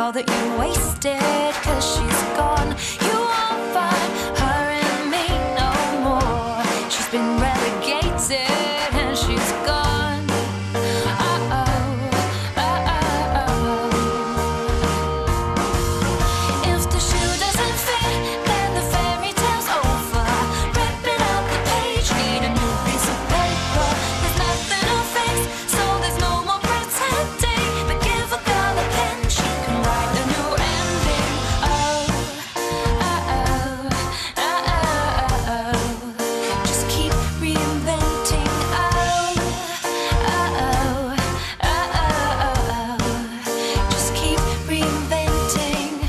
all that you wasted, 'cause she's gone. You won't find her and me no more. She's been relegated and she's gone. If the shoe doesn't fit, then the fairy tale's over. Rip it out the page, need a new piece of paper. There's nothing to fix, so there's no more pretending. But give a girl a pen, she can write a new ending. Just keep reinventing. Just keep reinventing.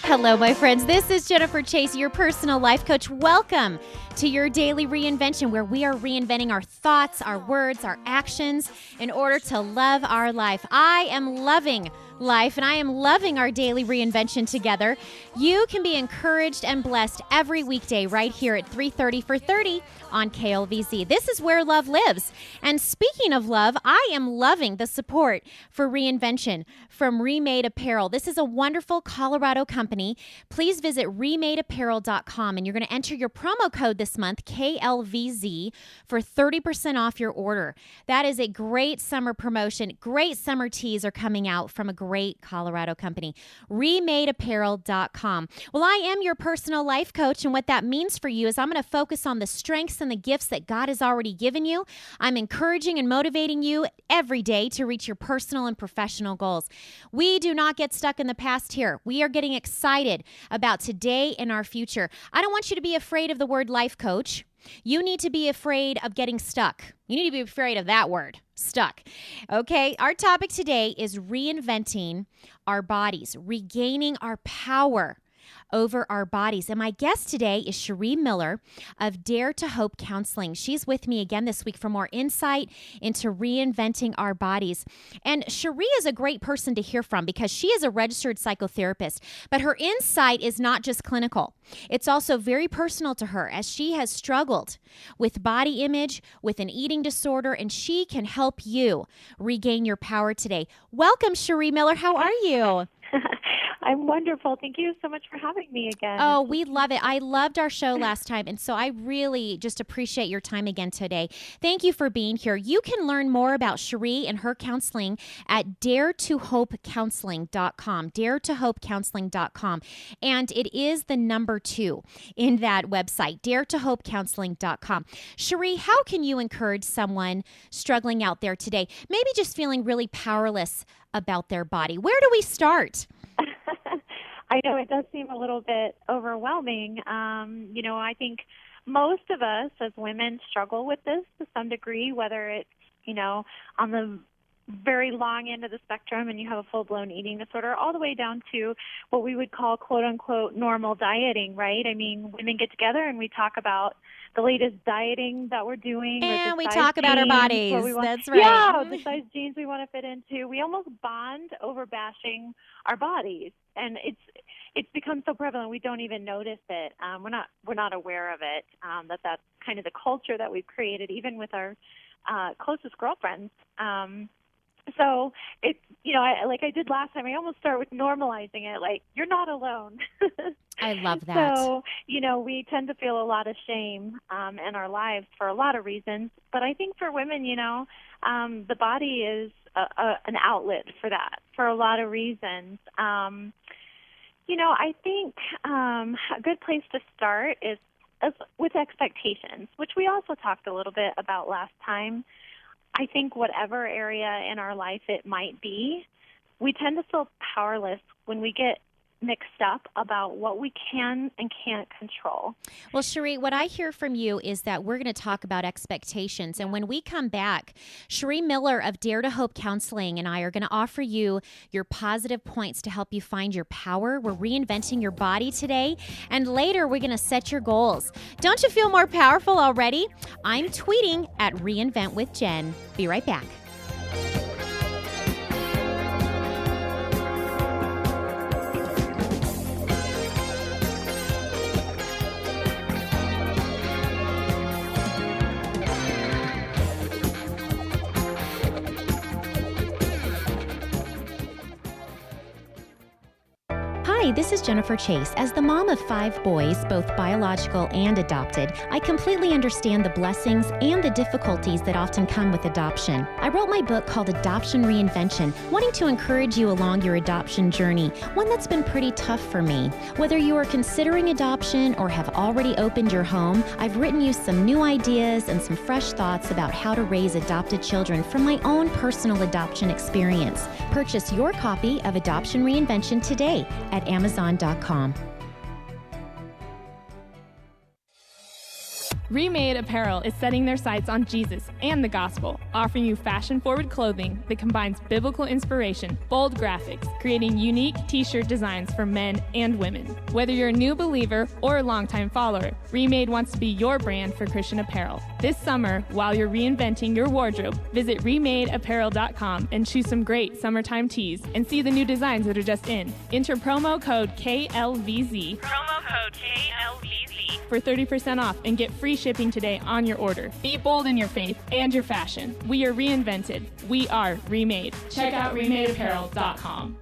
Hello, my friends. This is Jennifer Chase, your personal life coach. Welcome to your daily reinvention, where we are reinventing our thoughts, our words, our actions in order to love our life. I am loving life, and I am loving our daily reinvention together. You can be encouraged and blessed every weekday right here at 3:30 for 30 on KLVZ. This is where love lives. And speaking of love, I am loving the support for Reinvention from Remade Apparel. This is a wonderful Colorado company. Please visit remadeapparel.com, and you're going to enter your promo code this month, KLVZ, for 30% off your order. That is a great summer promotion. Great summer tees are coming out from a great Colorado company. Remadeapparel.com. Well, I am your personal life coach, and what that means for you is I'm going to focus on the strengths and the gifts that God has already given you. I'm encouraging and motivating you every day to reach your personal and professional goals. We do not get stuck in the past here. We are getting excited about today and our future. I don't want you to be afraid of the word life coach. You need to be afraid of getting stuck. You need to be afraid of that word, stuck. Okay, our topic today is reinventing our bodies, regaining our power over our bodies. And my guest today is Cherie Miller of Dare to Hope Counseling. She's with me again this week for more insight into reinventing our bodies. And Cherie is a great person to hear from because she is a registered psychotherapist, but her insight is not just clinical. It's also very personal to her, as she has struggled with body image, with an eating disorder, and she can help you regain your power today. Welcome, Cherie Miller. How are you? I'm wonderful. Thank you so much for having me again. Oh, we love it. I loved our show last time, and so I really just appreciate your time again today. Thank you for being here. You can learn more about Cherie and her counseling at daretohopecounseling.com, daretohopecounseling.com, and it is the number 2 in that website, daretohopecounseling.com. Cherie, how can you encourage someone struggling out there today, maybe just feeling really powerless about their body? Where do we start? I know it does seem a little bit overwhelming. I think most of us as women struggle with this to some degree, whether it's, on the very long end of the spectrum and you have a full-blown eating disorder, all the way down to what we would call quote-unquote normal dieting, right? I mean, women get together and we talk about the latest dieting that we're doing. And we talk about our bodies. That's right. Yeah, the size jeans we want to fit into. We almost bond over bashing our bodies. And it's become so prevalent we don't even notice it. We're not aware of it. That's kind of the culture that we've created, even with our closest girlfriends. So it's, like I did last time, I almost start with normalizing it, like, you're not alone. I love that. So, we tend to feel a lot of shame in our lives for a lot of reasons. But I think for women, the body is an outlet for that, for a lot of reasons. I think a good place to start is with expectations, which we also talked a little bit about last time. I think whatever area in our life it might be, we tend to feel powerless when we get mixed up about what we can and can't control. Well, Cherie, what I hear from you is that we're going to talk about expectations. And when we come back, Cherie Miller of Dare to Hope Counseling and I are going to offer you your positive points to help you find your power. We're reinventing your body today. And later, we're going to set your goals. Don't you feel more powerful already? I'm tweeting at Reinvent with Jen. Be right back. Hi, this is Jennifer Chase. As the mom of 5 boys, both biological and adopted, I completely understand the blessings and the difficulties that often come with adoption. I wrote my book called Adoption Reinvention, wanting to encourage you along your adoption journey, one that's been pretty tough for me. Whether you are considering adoption or have already opened your home, I've written you some new ideas and some fresh thoughts about how to raise adopted children from my own personal adoption experience. Purchase your copy of Adoption Reinvention today at Amazon.com. Remade Apparel is setting their sights on Jesus and the gospel, offering you fashion-forward clothing that combines biblical inspiration, bold graphics, creating unique t-shirt designs for men and women. Whether you're a new believer or a longtime follower, Remade wants to be your brand for Christian apparel. This summer, while you're reinventing your wardrobe, visit remadeapparel.com and choose some great summertime tees and see the new designs that are just in. Enter promo code KLVZ. For 30% off and get free shipping today on your order. Be bold in your faith and your fashion. We are reinvented. We are remade. Check out remadeapparel.com.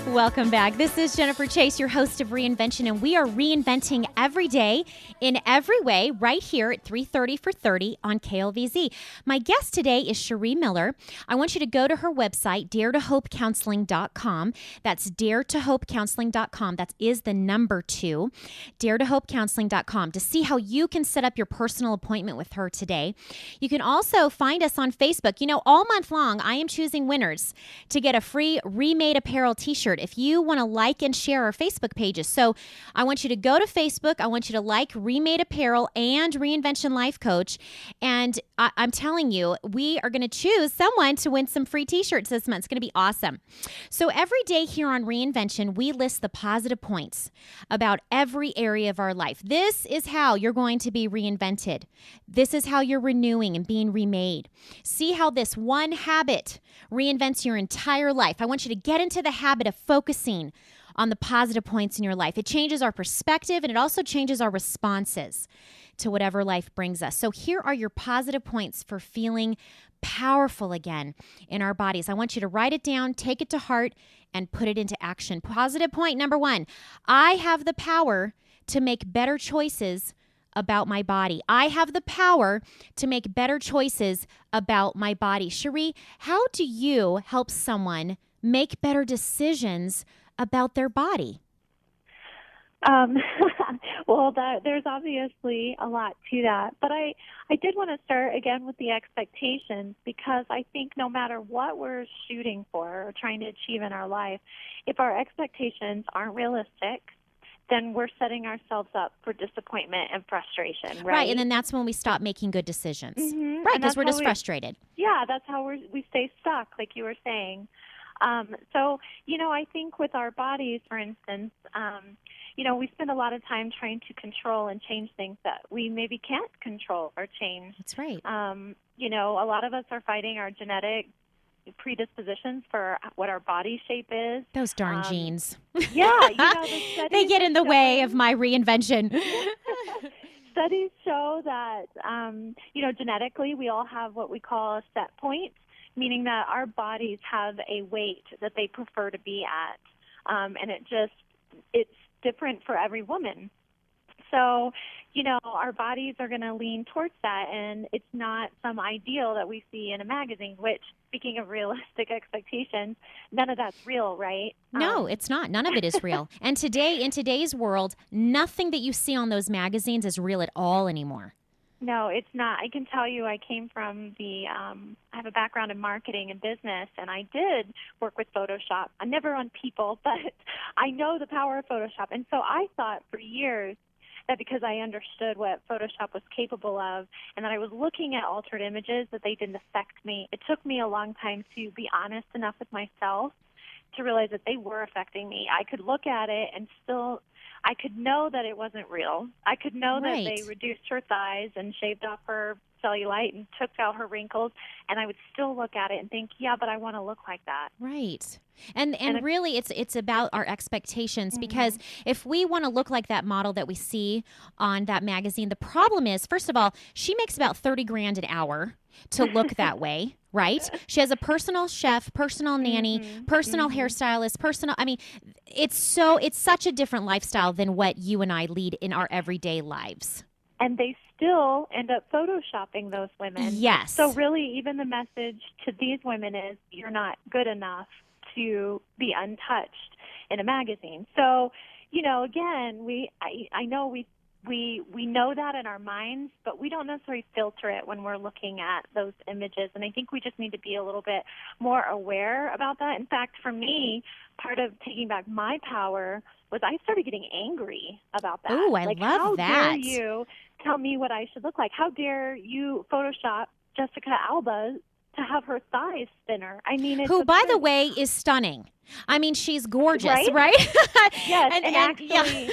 Welcome back. This is Jennifer Chase, your host of Reinvention, and we are reinventing every day in every way right here at 3:30 for 30 on KLVZ. My guest today is Cherie Miller. I want you to go to her website, daretohopecounseling.com. That's daretohopecounseling.com. That is the number 2, daretohopecounseling.com, to see how you can set up your personal appointment with her today. You can also find us on Facebook. You know, all month long, I am choosing winners to get a free Remade Apparel t-shirt if you want to like and share our Facebook pages. So I want you to go to Facebook. I want you to like Remade Apparel and Reinvention Life Coach. And I'm telling you, we are going to choose someone to win some free t-shirts this month. It's going to be awesome. So every day here on Reinvention, we list the positive points about every area of our life. This is how you're going to be reinvented. This is how you're renewing and being remade. See how this one habit reinvents your entire life. I want you to get into the habit of focusing on the positive points in your life. It changes our perspective, and it also changes our responses to whatever life brings us. So here are your positive points for feeling powerful again in our bodies. I want you to write it down, take it to heart, and put it into action. Positive point number 1, I have the power to make better choices about my body. I have the power to make better choices about my body. Cherie, how do you help someone make better decisions about their body? Well, there's obviously a lot to that. But I did want to start again with the expectations, because I think no matter what we're shooting for or trying to achieve in our life, if our expectations aren't realistic, then we're setting ourselves up for disappointment and frustration, right? Right, and then that's when we stop making good decisions. Mm-hmm. Right, because we're just frustrated. Yeah, that's how we stay stuck, like you were saying. So, I think with our bodies, for instance, we spend a lot of time trying to control and change things that we maybe can't control or change. That's right. A lot of us are fighting our genetic predispositions for what our body shape is. Those darn genes. Yeah, they get in the way of my reinvention. Studies show that, genetically we all have what we call a set point, meaning that our bodies have a weight that they prefer to be at. And it's different for every woman. So, our bodies are going to lean towards that, and it's not some ideal that we see in a magazine, which, speaking of realistic expectations, none of that's real, right? No, it's not. None of it is real. And today, in today's world, nothing that you see on those magazines is real at all anymore. No, it's not. I can tell you I came from I have a background in marketing and business, and I did work with Photoshop. I'm never on people, but I know the power of Photoshop. And so I thought for years that because I understood what Photoshop was capable of and that I was looking at altered images, that they didn't affect me. It took me a long time to be honest enough with myself to realize that they were affecting me. I could look at it and still, I could know that it wasn't real. I could know that they reduced her thighs and shaved off her cellulite and took out her wrinkles, and I would still look at it and think, yeah, but I want to look like that. Right. And really it's about our expectations, because if we want to look like that model that we see on that magazine, the problem is, first of all, she makes about $30,000 an hour to look that way, right? She has a personal chef, personal nanny, personal hairstylist, it's such a different lifestyle than what you and I lead in our everyday lives. And they still end up photoshopping those women. Yes. So really, even the message to these women is, you're not good enough to be untouched in a magazine. So, again, I know we know that in our minds, but we don't necessarily filter it when we're looking at those images. And I think we just need to be a little bit more aware about that. In fact, for me, part of taking back my power was I started getting angry about that. Oh, I love that. How dare you tell me what I should look like? How dare you Photoshop Jessica Alba to have her thighs thinner? I mean, it's who, by the way, is stunning. I mean, she's gorgeous, right? Yes, and actually,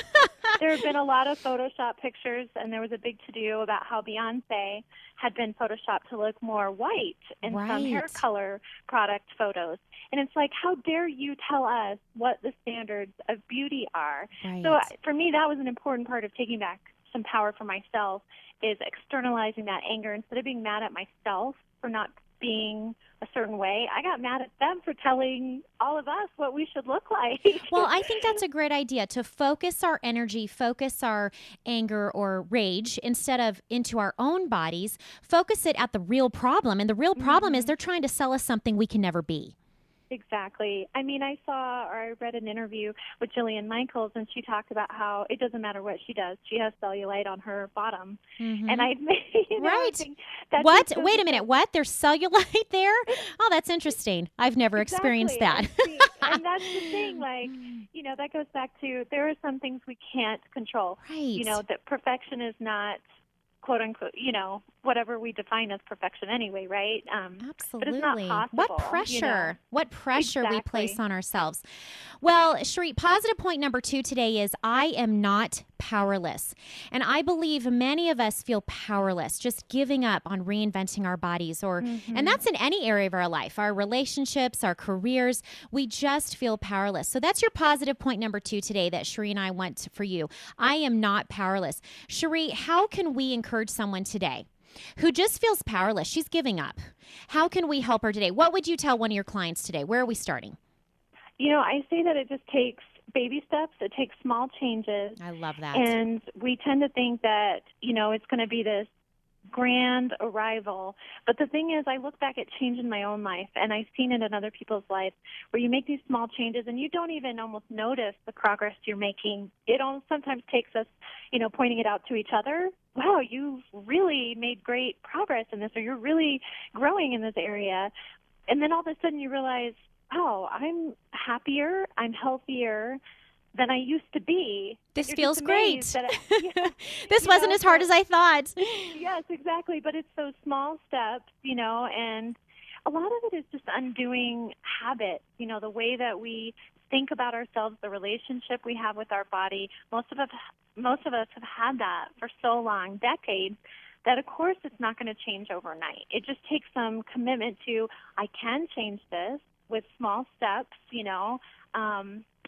there have been a lot of Photoshop pictures, and there was a big to-do about how Beyonce had been Photoshopped to look more white in some hair color product photos. And it's like, how dare you tell us what the standards of beauty are? Right. So for me, that was an important part of taking back some power for myself, is externalizing that anger. Instead of being mad at myself for not being a certain way, I got mad at them for telling all of us what we should look like. Well, I think that's a great idea, to focus our energy, focus our anger or rage instead of into our own bodies, focus it at the real problem. And the real problem is they're trying to sell us something we can never be. Exactly. I mean, I read an interview with Jillian Michaels, and she talked about how it doesn't matter what she does. She has cellulite on her bottom. And I What? Wait a minute. What? There's cellulite there? Oh, that's interesting. I've never experienced that. And that's the thing. Like, that goes back to, there are some things we can't control. Right. That perfection is not, quote unquote, whatever we define as perfection anyway, right? Absolutely. But it's not possible. What pressure? What pressure we place on ourselves. Well, Cherie, positive point number 2 today is, I am not powerless. And I believe many of us feel powerless, just giving up on reinventing our bodies, and that's in any area of our life, our relationships, our careers. We just feel powerless. So that's your positive point number 2 today that Cherie and I want for you. I am not powerless. Cherie, how can we encourage someone today who just feels powerless? She's giving up. How can we help her today? What would you tell one of your clients today? Where are we starting? I say that it just takes baby steps. It takes small changes. I love that. And we tend to think that, it's going to be this grand arrival. But the thing is, I look back at change in my own life, and I've seen it in other people's lives, where you make these small changes and you don't even almost notice the progress you're making. It sometimes takes us, pointing it out to each other. Wow, you've really made great progress in this, or you're really growing in this area. And then all of a sudden you realize, oh, I'm happier, I'm healthier than I used to be. This feels great. This wasn't as hard as I thought. Yes, exactly. But it's those small steps, and a lot of it is just undoing habits, the way that we think about ourselves, the relationship we have with our body. Most of us have had that for so long, decades, that of course it's not going to change overnight. It just takes some commitment to, I can change this with small steps,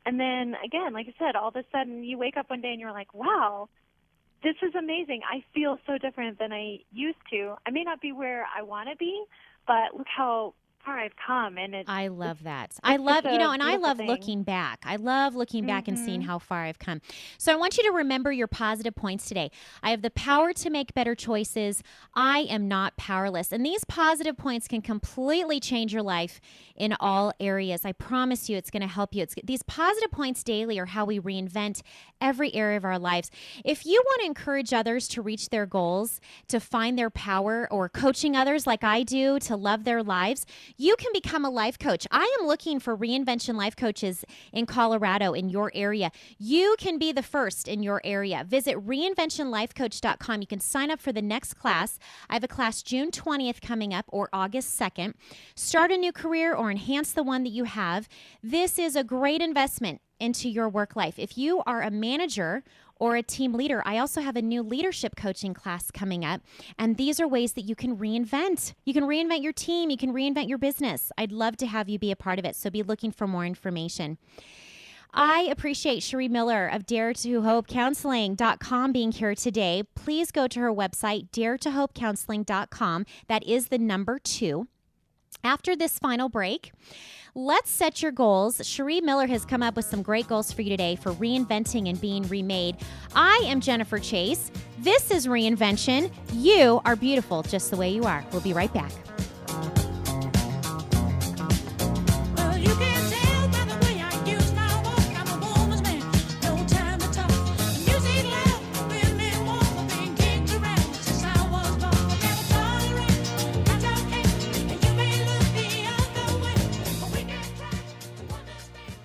and then, again, like I said, all of a sudden you wake up one day and you're like, wow, this is amazing. I feel so different than I used to. I may not be where I want to be, but look how far I've come. And I love that. I love, and I love looking back. I love looking back and seeing how far I've come. So I want you to remember your positive points today. I have the power to make better choices. I am not powerless. And these positive points can completely change your life in all areas. I promise you it's going to help you. These positive points daily are how we reinvent every area of our lives. If you want to encourage others to reach their goals, to find their power, or coaching others like I do to love their lives, you can become a life coach. I am looking for Reinvention life coaches in Colorado, in your area. You can be the first in your area. Visit reinventionlifecoach.com. You can sign up for the next class. I have a class June 20th coming up, or August 2nd. Start a new career or enhance the one that you have. This is a great investment into your work life. If you are a manager or a team leader, I also have a new leadership coaching class coming up. And these are ways that you can reinvent. You can reinvent your team. You can reinvent your business. I'd love to have you be a part of it. So be looking for more information. I appreciate Cherie Miller of DareToHopeCounseling.com being here today. Please go to her website, DareToHopeCounseling.com. That is the number 2. After this final break, let's set your goals. Cherie Miller has come up with some great goals for you today for reinventing and being remade. I am Jennifer Chase. This is Reinvention. You are beautiful just the way you are. We'll be right back. Well, you can tell by the way I use my walk. I'm a woman's man, no time to talk. Music loud, women walk, being kicked around since I was born. Never tolerate, that's okay. And you may look the other way, but we can try to understand.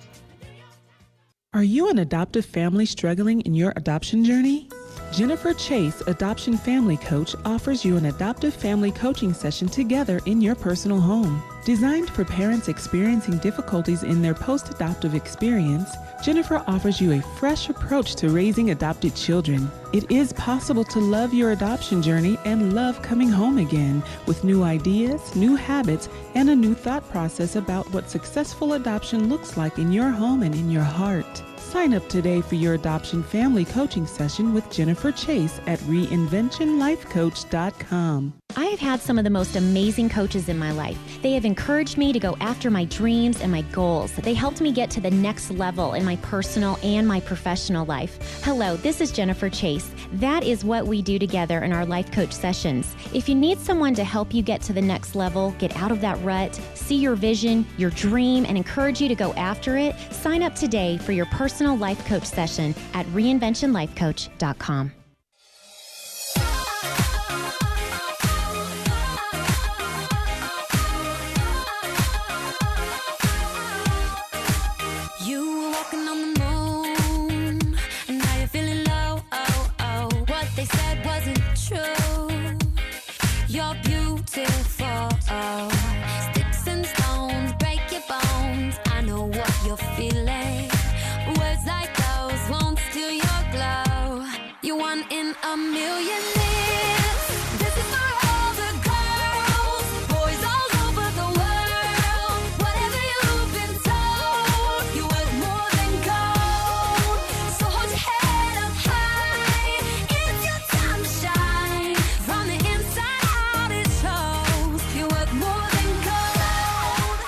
Are you an adoptive family struggling in your adoption journey? Jennifer Chase, Adoption Family Coach, offers you an adoptive family coaching session together in your personal home. Designed for parents experiencing difficulties in their post-adoptive experience, Jennifer offers you a fresh approach to raising adopted children. It is possible to love your adoption journey and love coming home again with new ideas, new habits, and a new thought process about what successful adoption looks like in your home and in your heart. Sign up today for your adoption family coaching session with Jennifer Chase at reinventionlifecoach.com. I have had some of the most amazing coaches in my life. They have encouraged me to go after my dreams and my goals. They helped me get to the next level in my personal and my professional life. Hello, this is Jennifer Chase. That is what we do together in our life coach sessions. If you need someone to help you get to the next level, get out of that rut, see your vision, your dream, and encourage you to go after it, sign up today for your personal life coach session at reinventionlifecoach.com. You were walking on the moon, and now you're feeling low. Oh, oh. What they said wasn't true. You're beautiful. Sticks and stones break your bones. I know what you're feeling. Words like those won't steal your glow. You're one in a million lives. This is for all the girls, boys all over the world. Whatever you've been told, you're worth more than gold. So hold your head up high. It's your time to shine. From the inside out it shows. You're worth more than gold.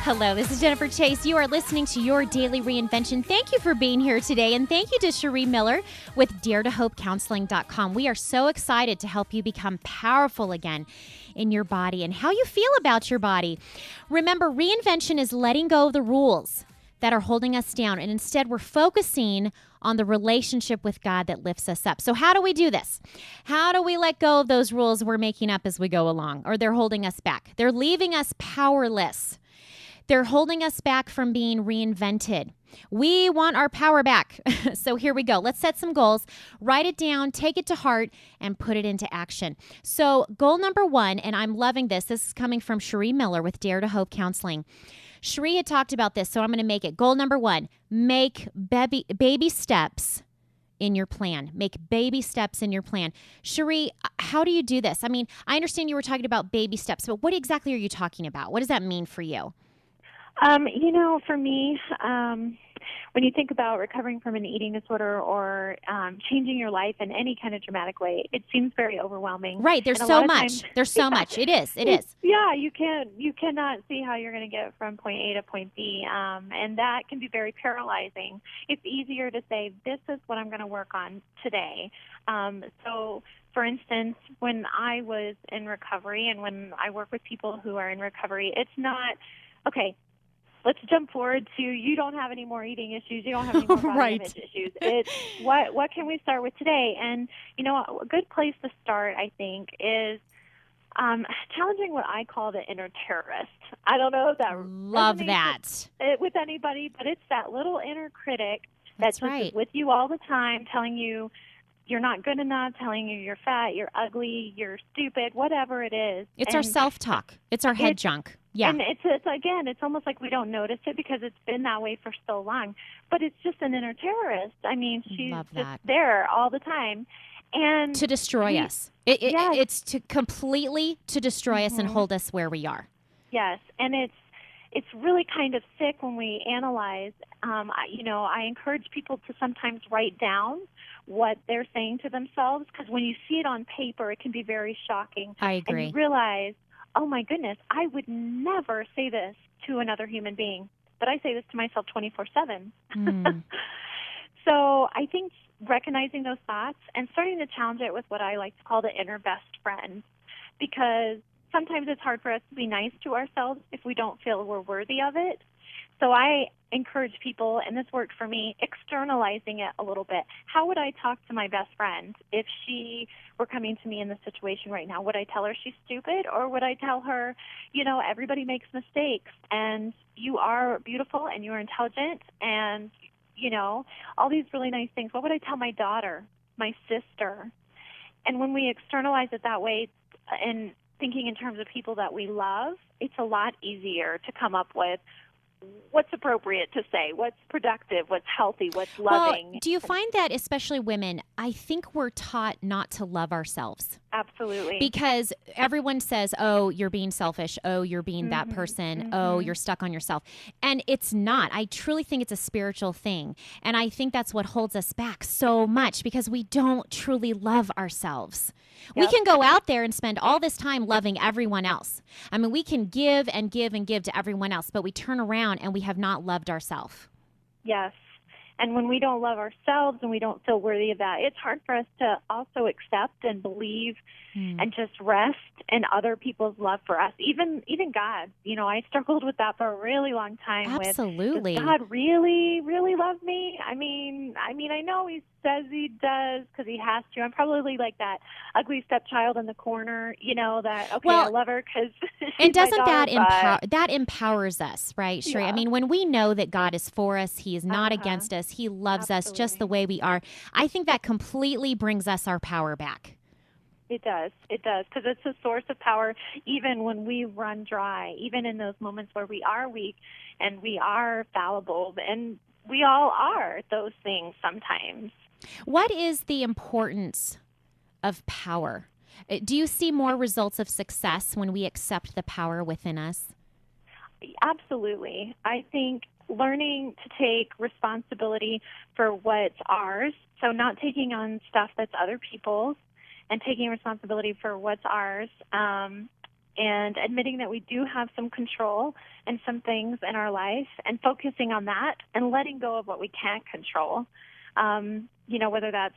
Hello, this is Jennifer Chase. You are listening to Your Daily Reinvention. Thank you for being here today, and thank you to Cherie Miller with DareToHopeCounseling.com. We are so excited to help you become powerful again in your body and how you feel about your body. Remember, reinvention is letting go of the rules that are holding us down, and instead we're focusing on the relationship with God that lifts us up. So how do we do this? How do we let go of those rules we're making up as we go along, or they're holding us back? They're leaving us powerless. They're holding us back from being reinvented. We want our power back. So here we go. Let's set some goals, write it down, take it to heart, and put it into action. So goal number 1, and I'm loving this. This is coming from Cherie Miller with Dare to Hope Counseling. Cherie had talked about this, so I'm going to make it. Goal number 1, make baby steps in your plan. Make baby steps in your plan. Cherie, how do you do this? I mean, I understand you were talking about baby steps, but what exactly are you talking about? What does that mean for you? For me, when you think about recovering from an eating disorder or changing your life in any kind of dramatic way, it seems very overwhelming. Right. There's And a so lot of much. times- There's so much. It is. It is. Yeah, you cannot see how you're going to get from point A to point B, and that can be very paralyzing. It's easier to say, this is what I'm going to work on today. So, for instance, when I was in recovery and when I work with people who are in recovery, it's not, okay, let's jump forward to you don't have any more eating issues, you don't have any more body Right. image issues. It's what can we start with today? And, a good place to start, I think, is Challenging what I call the inner terrorist. I don't know if that Love resonates that. with anybody, but it's that little inner critic That's that just right. is with you all the time, telling you you're not good enough, telling you you're fat, you're ugly, you're stupid, whatever it is. It's our self-talk. It's our head junk. Yeah. And it's almost like we don't notice it because it's been that way for so long. But it's just an inner terrorist. I mean, she's Love just that. there all the time. And To destroy us. Yes. It's to completely to destroy us and hold us where we are. Yes, and it's really kind of sick when we analyze. I encourage people to sometimes write down what they're saying to themselves, because when you see it on paper, it can be very shocking. I agree. And you realize, oh my goodness, I would never say this to another human being, but I say this to myself 24/7. So I think recognizing those thoughts and starting to challenge it with what I like to call the inner best friend, because sometimes it's hard for us to be nice to ourselves if we don't feel we're worthy of it. So I encourage people, and this worked for me, externalizing it a little bit. How would I talk to my best friend if she were coming to me in this situation right now? Would I tell her she's stupid, or would I tell her, everybody makes mistakes, and you are beautiful, and you're intelligent, and, all these really nice things? What would I tell my daughter, my sister? And when we externalize it that way, and thinking in terms of people that we love, it's a lot easier to come up with what's appropriate to say, what's productive, what's healthy, what's loving. Well, do you find that, especially women, I think we're taught not to love ourselves? Absolutely. Because everyone says, oh, you're being selfish. Oh, you're being that person. Oh, you're stuck on yourself. And it's not. I truly think it's a spiritual thing. And I think that's what holds us back so much, because we don't truly love ourselves. We can go out there and spend all this time loving everyone else. I mean, we can give and give and give to everyone else, but we turn around and we have not loved ourselves. Yes. And when we don't love ourselves and we don't feel worthy of that, it's hard for us to also accept and believe and just rest in other people's love for us. Even God. I struggled with that for a really long time. Absolutely. Does God really, really love me? I mean, I know He says He does because He has to. I'm probably like that ugly stepchild in the corner. I love her because. And doesn't that empowers us, right, Cherie? Yeah. I mean, when we know that God is for us, He is not against us, He loves us just the way we are, I think that completely brings us our power back. It does, because it's a source of power even when we run dry, even in those moments where we are weak and we are fallible, and we all are those things sometimes. What is the importance of power? Do you see more results of success when we accept the power within us? Absolutely. I think learning to take responsibility for what's ours, so not taking on stuff that's other people's, and taking responsibility for what's ours, and admitting that we do have some control in some things in our life, and focusing on that and letting go of what we can't control, whether that's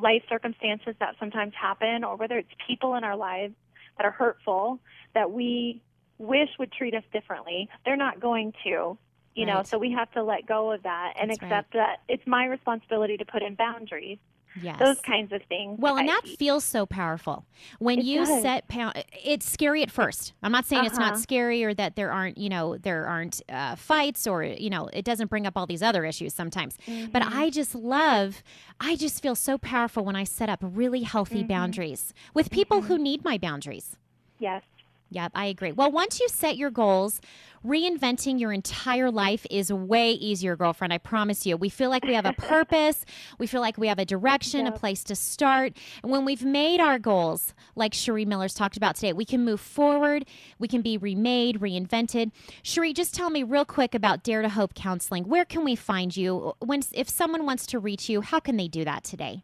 life circumstances that sometimes happen, or whether it's people in our lives that are hurtful that we wish would treat us differently. They're not going to, Right. so we have to let go of that and That's accept that it's my responsibility to put in boundaries. Yes. Those kinds of things. Well, and that feels so powerful. When you does. set it's scary at first. I'm not saying it's not scary, or that there aren't fights, or, it doesn't bring up all these other issues sometimes. But I just feel so powerful when I set up really healthy boundaries with people who need my boundaries. Yes. Yep, I agree. Well, once you set your goals, reinventing your entire life is way easier, girlfriend. I promise you. We feel like we have a purpose. We feel like we have a direction, a place to start. And when we've made our goals, like Cherie Miller's talked about today, we can move forward. We can be remade, reinvented. Cherie, just tell me real quick about Dare to Hope Counseling. Where can we find you? If someone wants to reach you, how can they do that today?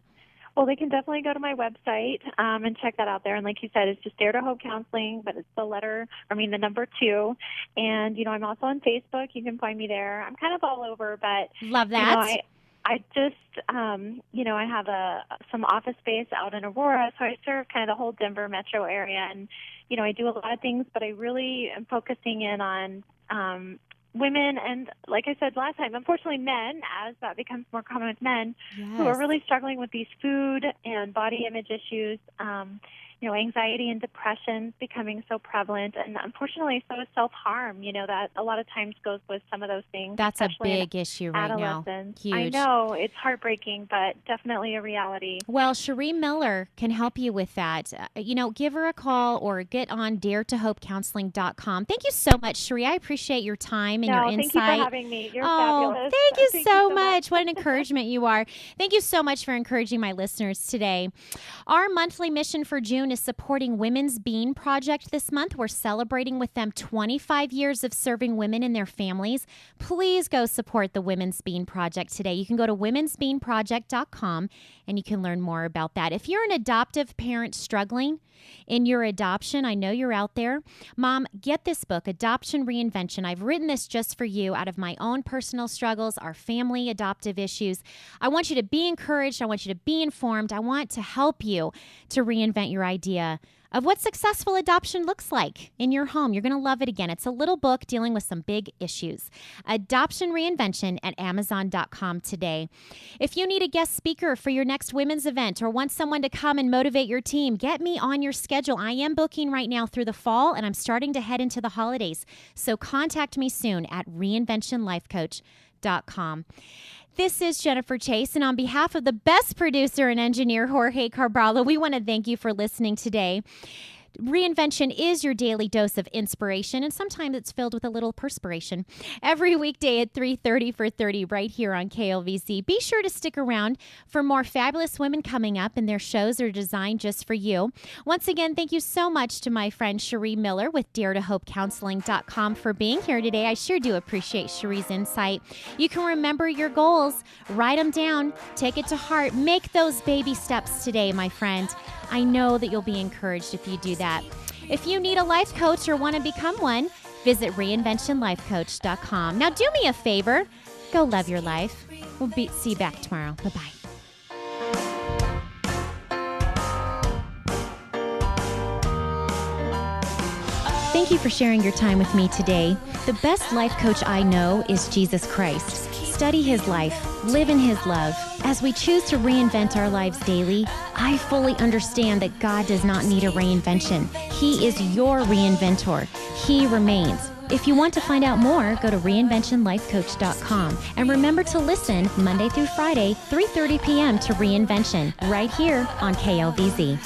Well, they can definitely go to my website and check that out there. And like you said, it's just Dare to Hope Counseling, but it's the number 2. And, I'm also on Facebook. You can find me there. I'm kind of all over, but love that. I just, I have some office space out in Aurora, so I serve kind of the whole Denver metro area. And, I do a lot of things, but I really am focusing in on women, and like I said last time, unfortunately men, as that becomes more common with men, who are really struggling with these food and body image issues. anxiety and depression becoming so prevalent, and unfortunately, so is self-harm. That a lot of times goes with some of those things. That's a especially in big issue right now. adolescence. Huge. I know, it's heartbreaking, but definitely a reality. Well, Cherie Miller can help you with that. Give her a call or get on dareToHopeCounseling.com. Thank you so much, Cherie. I appreciate your time and your insight. Thank you for having me. You're Oh, fabulous. thank you so much. What an encouragement you are. Thank you so much for encouraging my listeners today. Our monthly mission for June is supporting Women's Bean Project this month. We're celebrating with them 25 years of serving women and their families. Please go support the Women's Bean Project today. You can go to womensbeanproject.com and you can learn more about that. If you're an adoptive parent struggling in your adoption, I know you're out there. Mom, get this book, Adoption Reinvention. I've written this just for you out of my own personal struggles, our family adoptive issues. I want you to be encouraged. I want you to be informed. I want to help you to reinvent your idea of what successful adoption looks like in your home. You're going to love it again. It's a little book dealing with some big issues. Adoption Reinvention at Amazon.com today. If you need a guest speaker for your next women's event or want someone to come and motivate your team, get me on your schedule. I am booking right now through the fall, and I'm starting to head into the holidays. So contact me soon at reinventionlifecoach.com. This is Jennifer Chase, and on behalf of the best producer and engineer, Jorge Carballo, we want to thank you for listening today. Reinvention is your daily dose of inspiration, and sometimes it's filled with a little perspiration. Every weekday at 3:30 for 30 right here on KLVZ. Be sure to stick around for more fabulous women coming up, and their shows are designed just for you. Once again, thank you so much to my friend Cherie Miller with DareToHopeCounseling.com for being here today. I sure do appreciate Cherie's insight. You can remember your goals, write them down, take it to heart, make those baby steps today, my friend. I know that you'll be encouraged if you do that. If you need a life coach or want to become one, visit reinventionlifecoach.com. Now do me a favor, go love your life. We'll see you back tomorrow. Bye-bye. Thank you for sharing your time with me today. The best life coach I know is Jesus Christ. Study his life, live in his love. As we choose to reinvent our lives daily, I fully understand that God does not need a reinvention. He is your reinventor. He remains. If you want to find out more, go to reinventionlifecoach.com. And remember to listen Monday through Friday, 3:30 p.m. to Reinvention, right here on KLVZ.